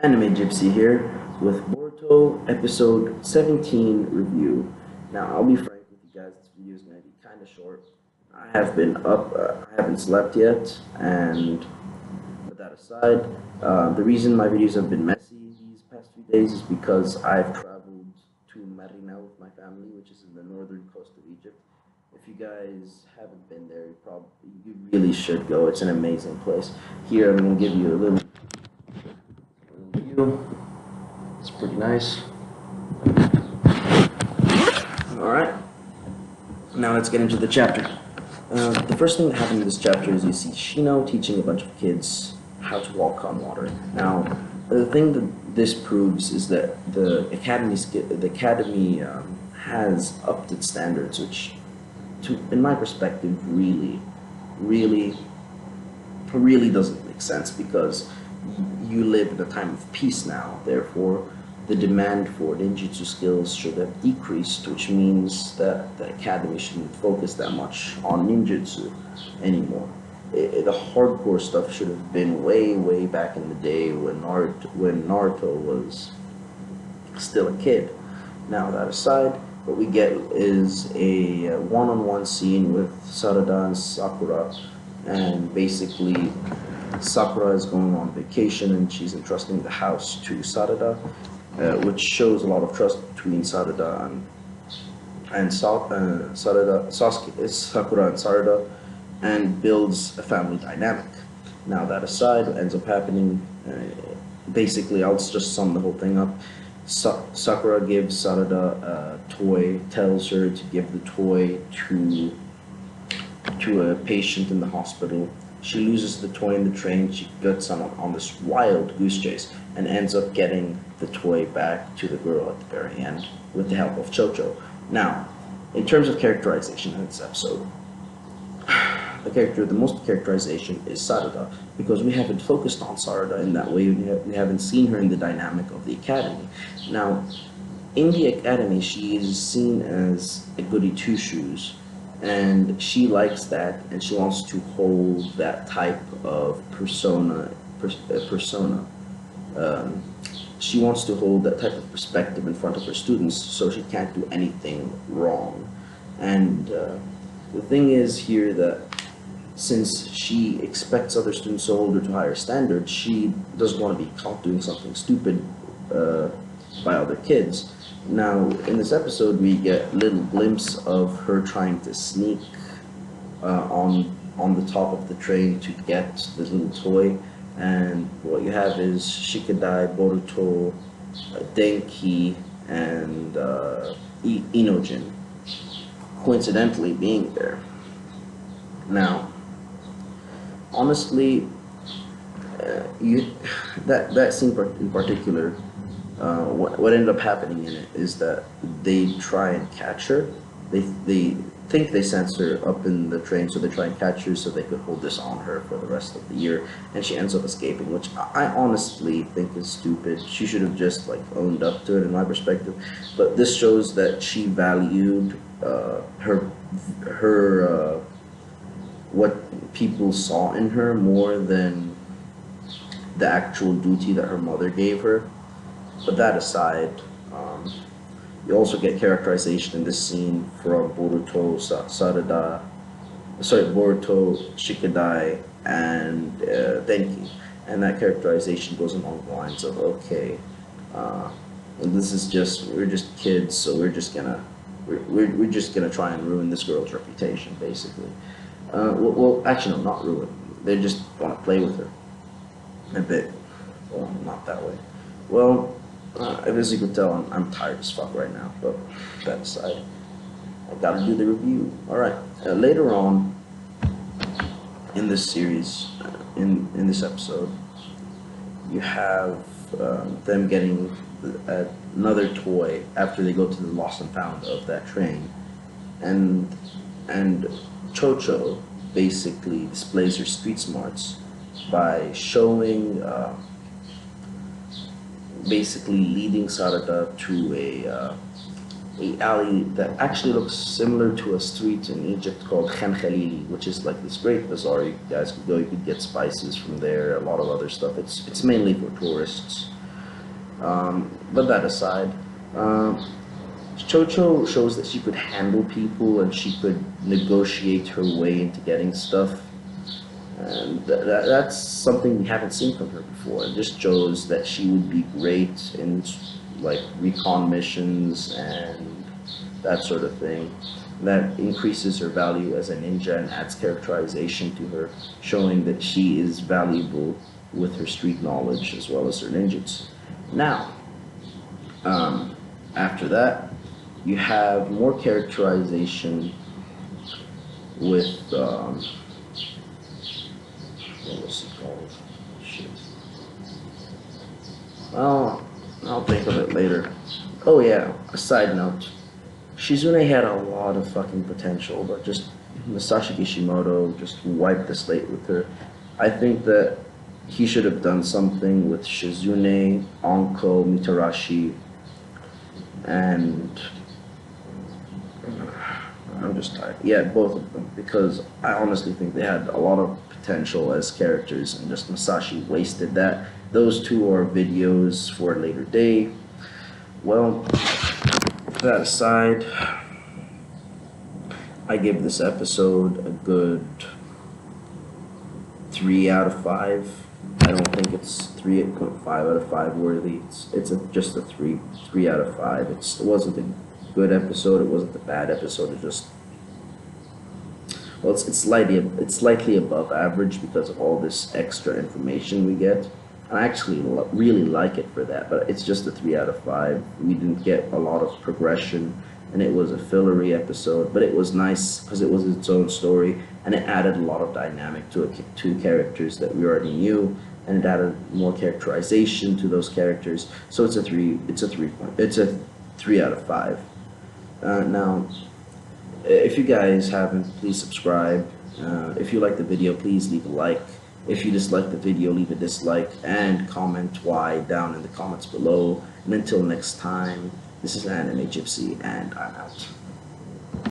Anime Gypsy here with Boruto episode 17 review. Now, I'll be frank with you guys, this video is going to be kind of short. I have been up, I haven't slept yet, and with that aside, the reason my videos have been messy these past few days is because I've traveled to Marina with my family, which is in the northern coast of Egypt. If you guys haven't been there, you really should go. It's an amazing place. Here, I'm going to give you a little view. It's pretty nice. Alright, now let's get into the chapter. The first thing that happened in this chapter is you see Shino teaching a bunch of kids how to walk on water. Now, the thing that this proves is that the academy has upped its standards, which, in my perspective, really doesn't make sense, because you live in a time of peace now. Therefore, the demand for ninjutsu skills should have decreased, which means that the academy shouldn't focus that much on ninjutsu anymore. The hardcore stuff should have been way back in the day when Naruto was still a kid. Now, that aside, what we get is a one-on-one scene with Sarada and Sakura, and basically Sakura is going on vacation and she's entrusting the house to Sarada, which shows a lot of trust between Sakura and Sarada, and builds a family dynamic. Now, that aside, what ends up happening, basically, I'll just sum the whole thing up. Sakura gives Sarada a toy, tells her to give the toy to a patient in the hospital. She loses the toy in the train. She gets on this wild goose chase and ends up getting the toy back to the girl at the very end with the help of Chocho. Now, in terms of characterization in this episode, the most characterization is Sarada, because we haven't focused on Sarada in that way. We haven't seen her in the dynamic of the academy. Now, in the academy, she is seen as a goody two-shoes, and she likes that, and she wants to hold that type of persona. She wants to hold that type of perspective in front of her students, so she can't do anything wrong. And the thing is here that since she expects other students to hold her to higher standards, she doesn't want to be caught doing something stupid by other kids. Now, in this episode, we get a little glimpse of her trying to sneak on the top of the train to get the little toy, and what you have is Shikadai, Boruto, Denki, and Inojin coincidentally being there. Now, honestly, that scene in particular, what ended up happening in it is that they try and catch her. They think they sense her up in the train, so they try and catch her so they could hold this on her for the rest of the year, and she ends up escaping, which I honestly think is stupid. She should have just owned up to it, in my perspective. But this shows that she valued what people saw in her more than the actual duty that her mother gave her. But that aside, you also get characterization in this scene from Boruto, Shikadai, and Denki, and that characterization goes along the lines of, okay, we're just kids, so we're just gonna try and ruin this girl's reputation, basically. Well, actually, no, not ruin. They just want to play with her a bit. Well, not that way. Well, as you can tell, I'm tired as fuck right now, but that aside, I gotta do the review. Alright, later on in this series, in this episode, you have them getting another toy after they go to the lost and found of that train, and Chocho basically displays her street smarts by showing basically leading Sarada to a alley that actually looks similar to a street in Egypt called Khan Khalili, which is this great bazaar. You guys could go, you could get spices from there, a lot of other stuff. It's mainly for tourists. But that aside, um, Chocho shows that she could handle people and she could negotiate her way into getting stuff. And that's something we haven't seen from her before. It just shows that she would be great in like recon missions and that sort of thing. That increases her value as a ninja and adds characterization to her, showing that she is valuable with her street knowledge as well as her ninjutsu. Now, after that, you have more characterization with what was it called? Shit. Oh, I'll think of it later. Oh yeah, a side note. Shizune had a lot of fucking potential, but just Masashi Kishimoto just wiped the slate with her. I think that he should have done something with Shizune, Anko, Mitarashi, and I'm just tired. Yeah, both of them, because I honestly think they had a lot of potential as characters, and just Masashi wasted that. Those two are videos for a later day. Well, that aside, I give this episode a good 3 out of 5. I don't think it's 3.5 out of 5 worthy. Just a 3 out of 5. It wasn't a good episode. It wasn't a bad episode. It just, well, it's slightly above average because of all this extra information we get. I actually really like it for that, but it's just a 3 out of 5. We didn't get a lot of progression, and it was a fillery episode, but it was nice because it was its own story, and it added a lot of dynamic to two characters that we already knew, and it added more characterization to those characters. So it's a 3 out of 5. Now, if you guys haven't, please subscribe. If you like the video, please leave a like. If you dislike the video, leave a dislike and comment why down in the comments below. And until next time, this is Anime Gypsy, and I'm out.